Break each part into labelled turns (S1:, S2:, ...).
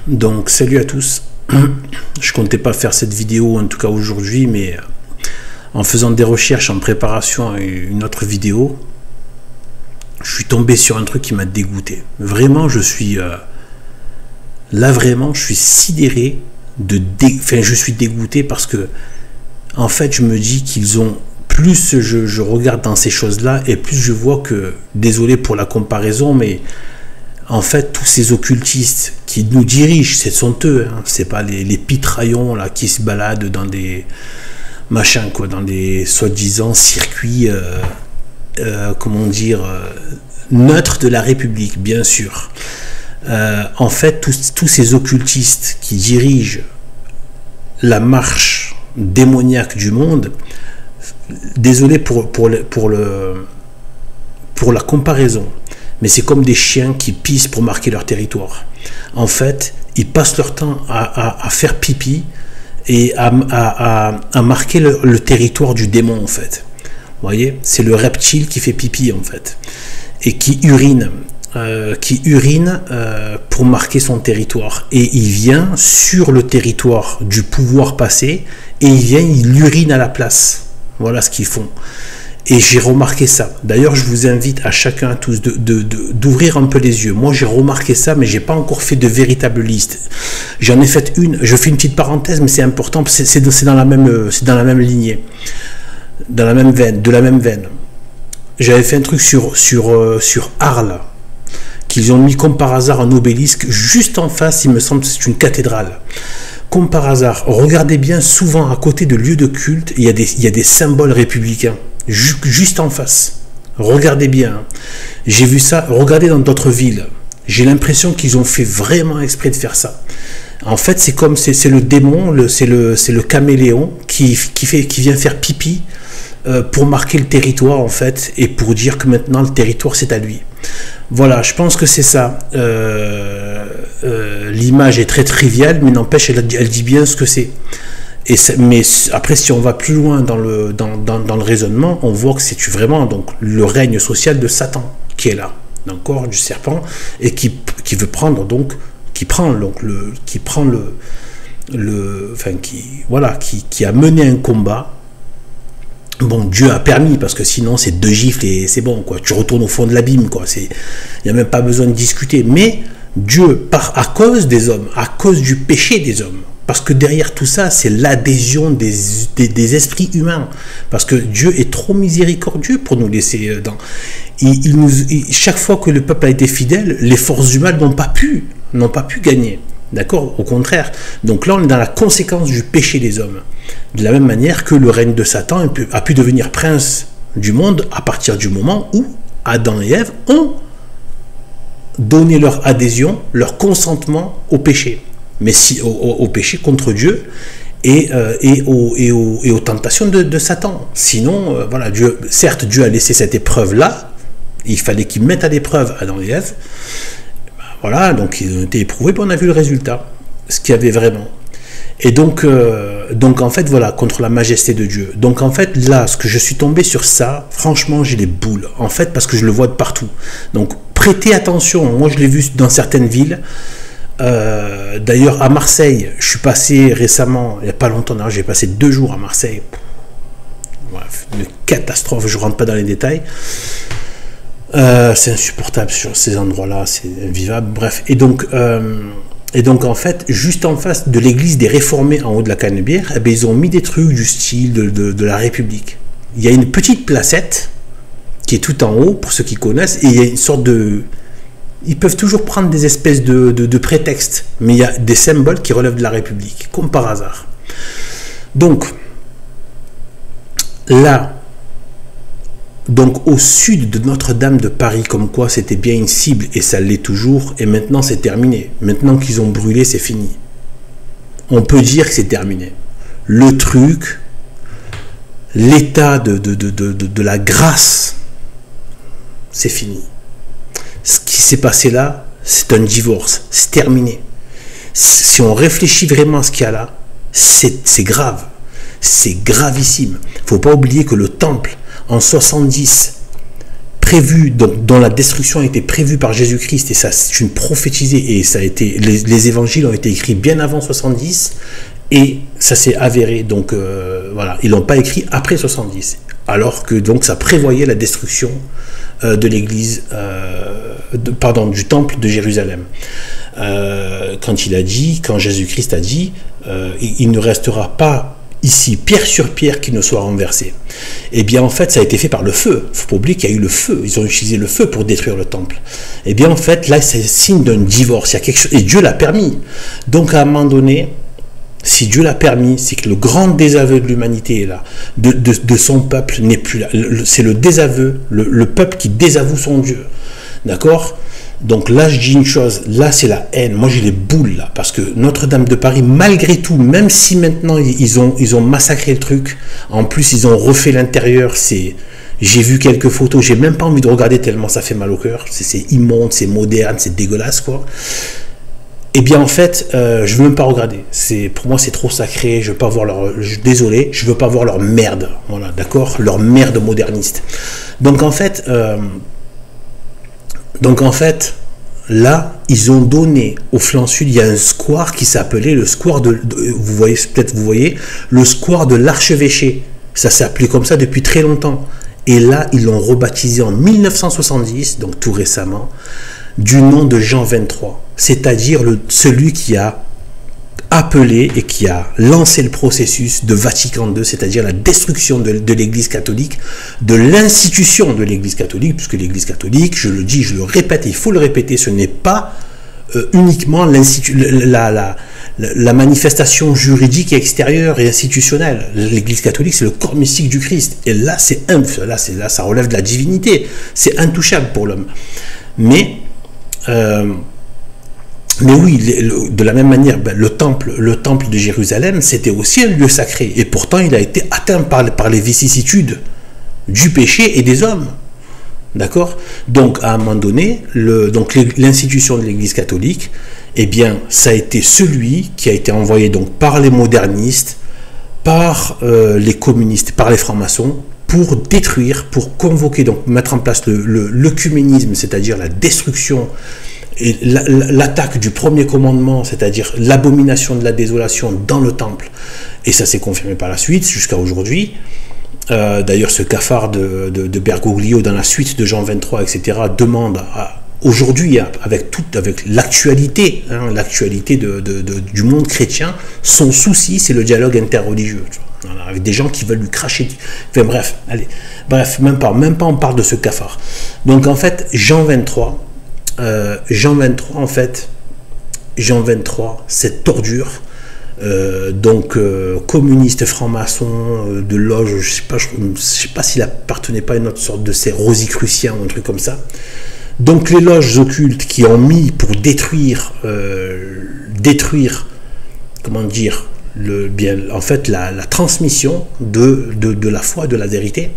S1: Donc salut à tous. Je comptais pas faire cette vidéo en tout cas aujourd'hui, mais en faisant des recherches en préparation à une autre vidéo, je suis tombé sur un truc qui m'a dégoûté. Vraiment, je suis là, vraiment, je suis sidéré enfin, je suis dégoûté parce que en fait, je me dis qu'ils ont plus je regarde dans ces choses-là et plus je vois que, désolé pour la comparaison, mais en fait, tous ces occultistes qui nous dirigent, ce sont eux, hein, c'est pas les pitraillons là qui se baladent dans des machins, quoi, dans des soi-disant circuits, comment dire, neutres de la République, bien sûr. En fait, tous ces occultistes qui dirigent la marche démoniaque du monde, désolé pour la comparaison, mais c'est comme des chiens qui pissent pour marquer leur territoire. En fait, ils passent leur temps à faire pipi et à marquer le territoire du démon, en fait. Vous voyez, c'est le reptile qui fait pipi, en fait, et qui urine pour marquer son territoire. Et il vient sur le territoire du pouvoir passé et il urine à la place. Voilà ce qu'ils font. Et j'ai remarqué ça. D'ailleurs, je vous invite à chacun, à tous, d'ouvrir un peu les yeux. Moi, j'ai remarqué ça, mais j'ai pas encore fait de véritable liste. J'en ai fait une. Je fais une petite parenthèse, mais c'est important. C'est dans la même lignée, dans la même veine, de la même veine. J'avais fait un truc sur Arles, qu'ils ont mis comme par hasard un obélisque juste en face. Il me semble que c'est une cathédrale. Comme par hasard, regardez bien, souvent à côté de lieux de culte, il y a des symboles républicains. Juste en face. Regardez bien. J'ai vu ça. Regardez dans d'autres villes. J'ai l'impression qu'ils ont fait vraiment exprès de faire ça. En fait, c'est comme c'est le démon, c'est le caméléon qui vient faire pipi pour marquer le territoire, en fait, et pour dire que maintenant le territoire c'est à lui. Voilà, je pense que c'est ça. L'image est très triviale, mais n'empêche, elle dit bien ce que c'est. Mais après, si on va plus loin dans le raisonnement, on voit que c'est vraiment donc le règne social de Satan qui est là, d'accord, du serpent, et qui veut prendre donc, qui a mené un combat. Bon, Dieu a permis, parce que sinon c'est 2 gifles et c'est bon, quoi. Tu retournes au fond de l'abîme, quoi. Il n'y a même pas besoin de discuter. Mais Dieu, à cause des hommes, à cause du péché des hommes, parce que derrière tout ça, c'est l'adhésion des esprits humains. Parce que Dieu est trop miséricordieux pour nous laisser dans... chaque fois que le peuple a été fidèle, les forces humaines n'ont pas pu gagner. D'accord? Au contraire. Donc là, on est dans la conséquence du péché des hommes. De la même manière que le règne de Satan a pu devenir prince du monde à partir du moment où Adam et Ève ont donné leur adhésion, leur consentement au péché. Mais au péché contre Dieu et aux tentations de Satan. Sinon, voilà, certes, Dieu a laissé cette épreuve-là, il fallait qu'il mette à l'épreuve Adam et Ève. Voilà, donc ils ont été éprouvés, puis on a vu le résultat, ce qu'il y avait vraiment. Et donc en fait, voilà, contre la majesté de Dieu. Donc en fait, là, ce que je suis tombé sur ça, franchement, j'ai les boules. En fait, parce que je le vois de partout. Donc prêtez attention, moi je l'ai vu dans certaines villes. D'ailleurs à Marseille, je suis passé récemment, il n'y a pas longtemps, j'ai passé 2 jours à Marseille. Bref, une catastrophe, je ne rentre pas dans les détails. C'est insupportable sur ces endroits-là, c'est invivable, bref. Et donc en fait, juste en face de l'église des Réformés en haut de la Canebière, eh bien, ils ont mis des trucs du style de la République. Il y a une petite placette qui est tout en haut, pour ceux qui connaissent, et il y a une sorte de... Ils peuvent toujours prendre des espèces de prétextes, mais il y a des symboles qui relèvent de la République, comme par hasard. Donc, là, donc au sud de Notre-Dame de Paris, comme quoi c'était bien une cible, et ça l'est toujours, et maintenant c'est terminé. Maintenant qu'ils ont brûlé, c'est fini. On peut dire que c'est terminé. Le truc, l'état de la grâce, c'est fini. Ce qui s'est passé là, c'est un divorce, c'est terminé. Si on réfléchit vraiment à ce qu'il y a là, c'est grave, c'est gravissime. Il ne faut pas oublier que le temple, en 70, prévu, dont la destruction a été prévue par Jésus-Christ, et ça c'est une prophétisée, et ça a été, les évangiles ont été écrits bien avant 70, et ça s'est avéré, donc voilà, ils l'ont pas écrit après 70, alors que donc ça prévoyait la destruction de l'église, du temple de Jérusalem. Quand Jésus-Christ a dit, il ne restera pas ici pierre sur pierre qui ne soit renversée. Eh bien en fait ça a été fait par le feu. Il ne faut pas oublier qu'il y a eu le feu. Ils ont utilisé le feu pour détruire le temple. Eh bien en fait là c'est signe d'un divorce. Il y a quelque chose, et Dieu l'a permis. Donc à un moment donné, si Dieu l'a permis, c'est que le grand désaveu de l'humanité est là, de son peuple n'est plus là. C'est le désaveu, le peuple qui désavoue son Dieu. D'accord ? Donc là, je dis une chose, là c'est la haine. Moi j'ai les boules là, parce que Notre-Dame de Paris, malgré tout, même si maintenant ils ont massacré le truc, en plus ils ont refait l'intérieur, j'ai vu quelques photos, j'ai même pas envie de regarder tellement ça fait mal au cœur. C'est immonde, c'est moderne, c'est dégueulasse quoi. Eh bien en fait, je veux même pas regarder. Pour moi c'est trop sacré, je veux pas voir désolé, je veux pas voir leur merde. Voilà, d'accord, leur merde moderniste. Donc en fait, là, ils ont donné au flanc sud, il y a un square qui s'appelait le square vous voyez, le square de l'archevêché. Ça s'est appelé comme ça depuis très longtemps. Et là, ils l'ont rebaptisé en 1970, donc tout récemment, du nom de Jean 23. C'est-à-dire celui qui a appelé et qui a lancé le processus de Vatican II, c'est-à-dire la destruction de l'Église catholique, de l'institution de l'Église catholique, puisque l'Église catholique, je le dis, je le répète, il faut le répéter, ce n'est pas uniquement la manifestation juridique et extérieure et institutionnelle. L'Église catholique, c'est le corps mystique du Christ. Et là, là, ça relève de la divinité. C'est intouchable pour l'homme. Mais oui, de la même manière, le temple de Jérusalem, c'était aussi un lieu sacré. Et pourtant, il a été atteint par les vicissitudes du péché et des hommes. D'accord ? Donc, à un moment donné, l'institution de l'Église catholique, eh bien, ça a été celui qui a été envoyé donc par les modernistes, par les communistes, par les francs-maçons, pour détruire, pour convoquer, donc mettre en place l'œcuménisme, c'est-à-dire la destruction et l'attaque du premier commandement, c'est-à-dire l'abomination de la désolation dans le temple. Et ça s'est confirmé par la suite, jusqu'à aujourd'hui. D'ailleurs, ce cafard de Bergoglio, dans la suite de Jean 23, etc., demande aujourd'hui, avec l'actualité, l'actualité du monde chrétien, son souci, c'est le dialogue interreligieux. Voilà, avec des gens qui veulent lui cracher. Enfin bref, même pas on parle de ce cafard. Donc en fait, Jean 23, cette tordure, communiste, franc-maçon, de loge, je sais pas s'il appartenait pas à une autre sorte de ces rosicruciens ou un truc comme ça. Donc les loges occultes qui ont mis pour détruire, comment dire, la transmission de la foi, de la vérité,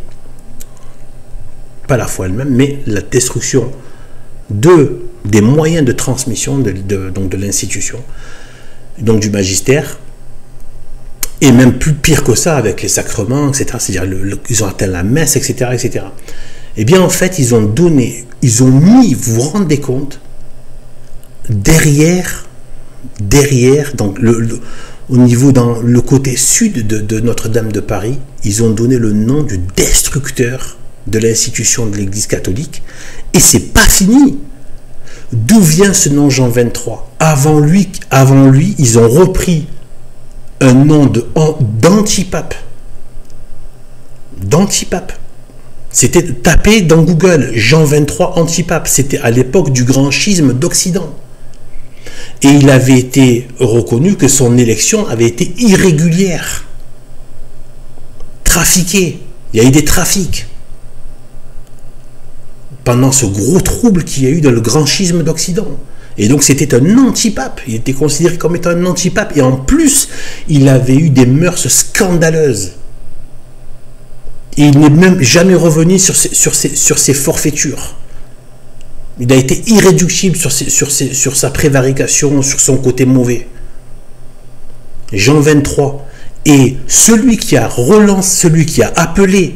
S1: pas la foi elle-même, mais la destruction des moyens de transmission donc de l'institution, donc du magistère, et même plus pire que ça avec les sacrements, etc. C'est-à-dire ils ont atteint la messe, etc., etc. Eh bien en fait ils ont mis, vous vous rendez compte, derrière donc au niveau dans le côté sud de Notre-Dame de Paris, ils ont donné le nom du destructeur de l'institution de l'Église catholique, et c'est pas fini. D'où vient ce nom Jean 23? Avant lui, ils ont repris un nom d'antipape. C'était tapé dans Google, Jean 23 antipape. C'était à l'époque du grand schisme d'Occident. Et il avait été reconnu que son élection avait été irrégulière, trafiquée. Il y a eu des trafics pendant ce gros trouble qu'il y a eu dans le grand schisme d'Occident. Et donc c'était un antipape. Il était considéré comme étant un antipape. Et en plus, il avait eu des mœurs scandaleuses. Et il n'est même jamais revenu sur ses forfaitures. Il a été irréductible sur sa prévarication, sur son côté mauvais. Jean 23 est celui qui a appelé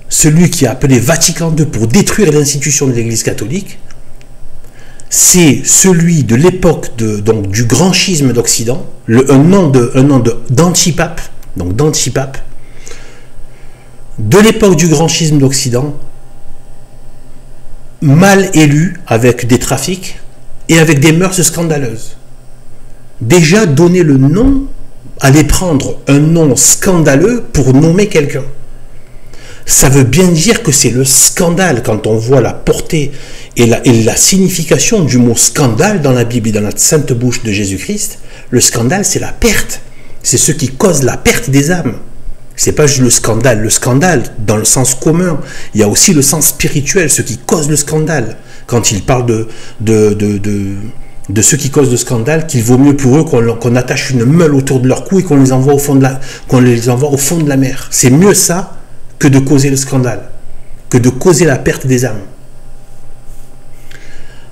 S1: celui qui a appelé Vatican II pour détruire l'institution de l'Église catholique, c'est celui de l'époque donc du grand schisme d'Occident, un nom d'antipape, donc d'antipape, de l'époque du grand schisme d'Occident, mal élu avec des trafics et avec des mœurs scandaleuses. Déjà donner le nom, aller prendre un nom scandaleux pour nommer quelqu'un. Ça veut bien dire que c'est le scandale quand on voit la portée et la signification du mot scandale dans la Bible et dans la sainte bouche de Jésus-Christ. Le scandale, c'est la perte. C'est ce qui cause la perte des âmes. C'est pas juste le scandale. Le scandale, dans le sens commun, il y a aussi le sens spirituel, ce qui cause le scandale. Quand il parle de ceux qui causent le scandale, qu'il vaut mieux pour eux qu'on attache une meule autour de leur cou et qu'on les envoie au fond de la mer. C'est mieux ça que de causer le scandale, que de causer la perte des âmes.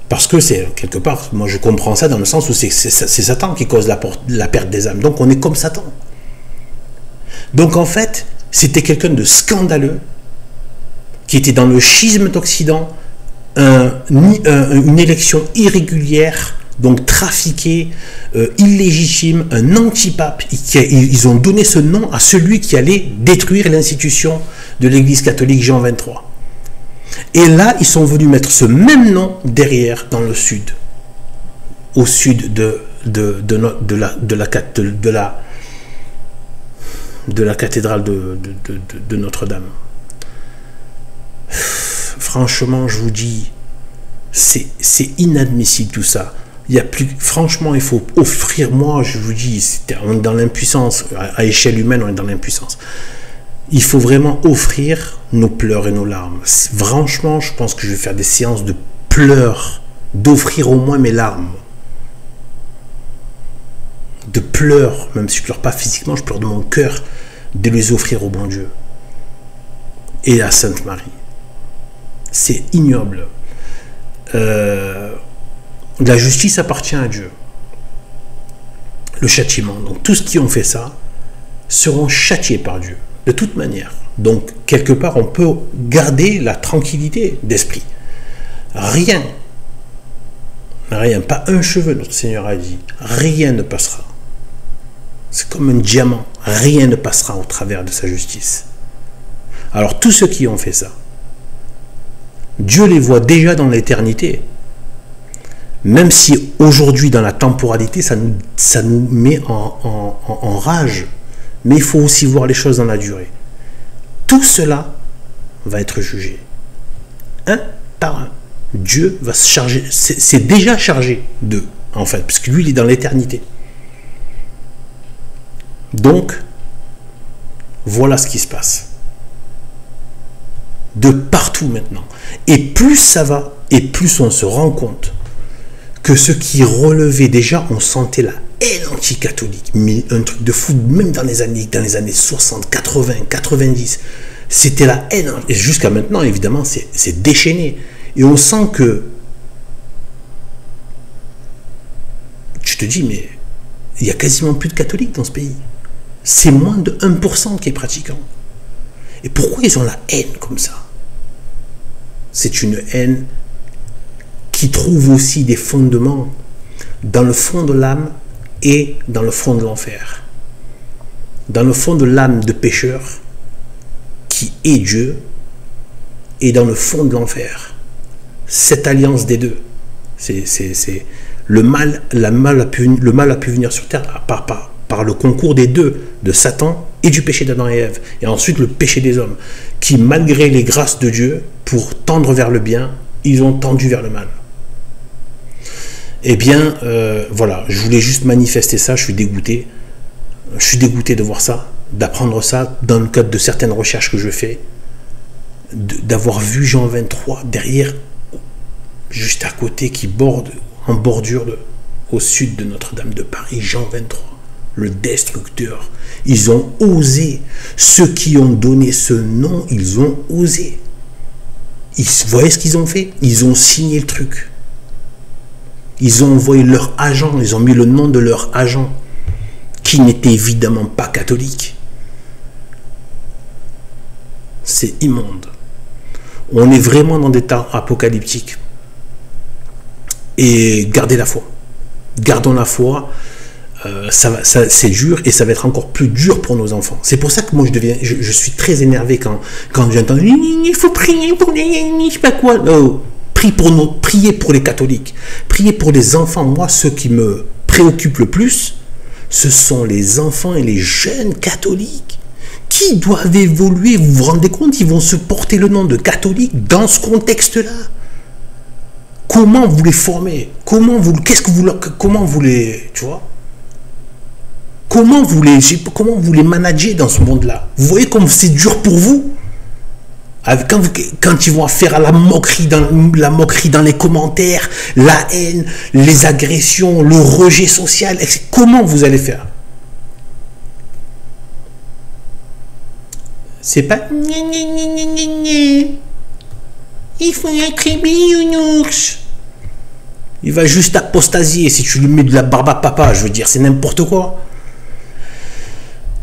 S1: Parce que c'est, quelque part, moi je comprends ça dans le sens où c'est Satan qui cause la perte des âmes. Donc on est comme Satan. Donc en fait, c'était quelqu'un de scandaleux, qui était dans le schisme d'Occident, une élection irrégulière, donc trafiquée, illégitime, un antipape. Ils ont donné ce nom à celui qui allait détruire l'institution de l'Église catholique Jean 23. Et là, ils sont venus mettre ce même nom derrière dans le sud, au sud de la cathédrale de Notre-Dame. Franchement, je vous dis, c'est inadmissible tout ça. Il y a plus, franchement, il faut offrir, moi je vous dis, on est dans l'impuissance, à échelle humaine on est dans l'impuissance. Il faut vraiment offrir nos pleurs et nos larmes. Franchement, je pense que je vais faire des séances de pleurs, d'offrir au moins mes larmes. De pleurs, même si je ne pleure pas physiquement, je pleure de mon cœur, de les offrir au bon Dieu. Et à Sainte Marie. C'est ignoble. La justice appartient à Dieu. Le châtiment. Donc tous ceux qui ont fait ça seront châtiés par Dieu. De toute manière. Donc, quelque part, on peut garder la tranquillité d'esprit. Rien, pas un cheveu, notre Seigneur a dit, rien ne passera. C'est comme un diamant, rien ne passera au travers de sa justice. Alors, tous ceux qui ont fait ça, Dieu les voit déjà dans l'éternité. Même si aujourd'hui, dans la temporalité, ça nous met en rage. Mais il faut aussi voir les choses dans la durée. Tout cela va être jugé. Un par un. Dieu va se charger. C'est déjà chargé d'eux, en fait, parce que lui, il est dans l'éternité. Donc, voilà ce qui se passe. De partout maintenant. Et plus ça va, et plus on se rend compte que ce qui relevait déjà, on sentait la haine anti-catholique, mais un truc de fou, même dans les années 60, 80, 90, c'était la haine, et jusqu'à maintenant, évidemment, c'est déchaîné, et on sent que, tu te dis, mais il y a quasiment plus de catholiques dans ce pays, c'est moins de 1% qui est pratiquant, et pourquoi ils ont la haine comme ça? C'est une haine qui trouve aussi des fondements dans le fond de l'âme et dans le fond de l'enfer. Dans le fond de l'âme de pécheur, qui est Dieu, et dans le fond de l'enfer. Cette alliance des deux. Le mal a pu venir sur terre par le concours des deux, de Satan et du péché d'Adam et Ève. Et ensuite le péché des hommes, qui malgré les grâces de Dieu, pour tendre vers le bien, ils ont tendu vers le mal. Eh bien, voilà, je voulais juste manifester ça, je suis dégoûté. Je suis dégoûté de voir ça, d'apprendre ça dans le cadre de certaines recherches que je fais, d'avoir vu Jean 23 derrière, juste à côté, qui borde, en bordure, au sud de Notre-Dame de Paris, Jean 23, le destructeur. Ils ont osé, ceux qui ont donné ce nom, ils ont osé. Vous voyez ce qu'ils ont fait? Ils ont signé le truc. Ils ont envoyé leur agent, ils ont mis le nom de leur agent, qui n'était évidemment pas catholique. C'est immonde. On est vraiment dans des temps apocalyptiques. Et gardez la foi. Gardons la foi. C'est dur et ça va être encore plus dur pour nos enfants. C'est pour ça que moi je suis très énervé quand j'entends il faut prier pour les ennemis, je sais pas quoi. Non, priez pour les catholiques, priez pour les enfants. Moi, ce qui me préoccupe le plus, ce sont les enfants et les jeunes catholiques qui doivent évoluer. Vous vous rendez compte, ils vont se porter le nom de catholiques dans ce contexte-là. Comment vous les formez? Comment vous les, tu vois? Comment vous les managez dans ce monde-là? Vous voyez comme c'est dur pour vous? Quand ils vont faire la moquerie dans les commentaires, la haine, les agressions, le rejet social, etc. Comment vous allez faire? C'est pas... Il faut être bisounours. Il va juste apostasier si tu lui mets de la barbe à papa. Je veux dire, c'est n'importe quoi.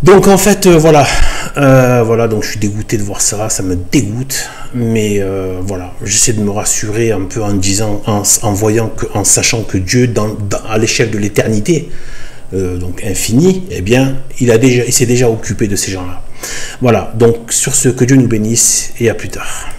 S1: Donc en fait, voilà, donc je suis dégoûté de voir ça, ça me dégoûte, mais voilà, j'essaie de me rassurer un peu en disant, en sachant que Dieu, à l'échelle de l'éternité, donc infini, eh bien, il s'est déjà occupé de ces gens-là. Voilà, donc sur ce, que Dieu nous bénisse et à plus tard.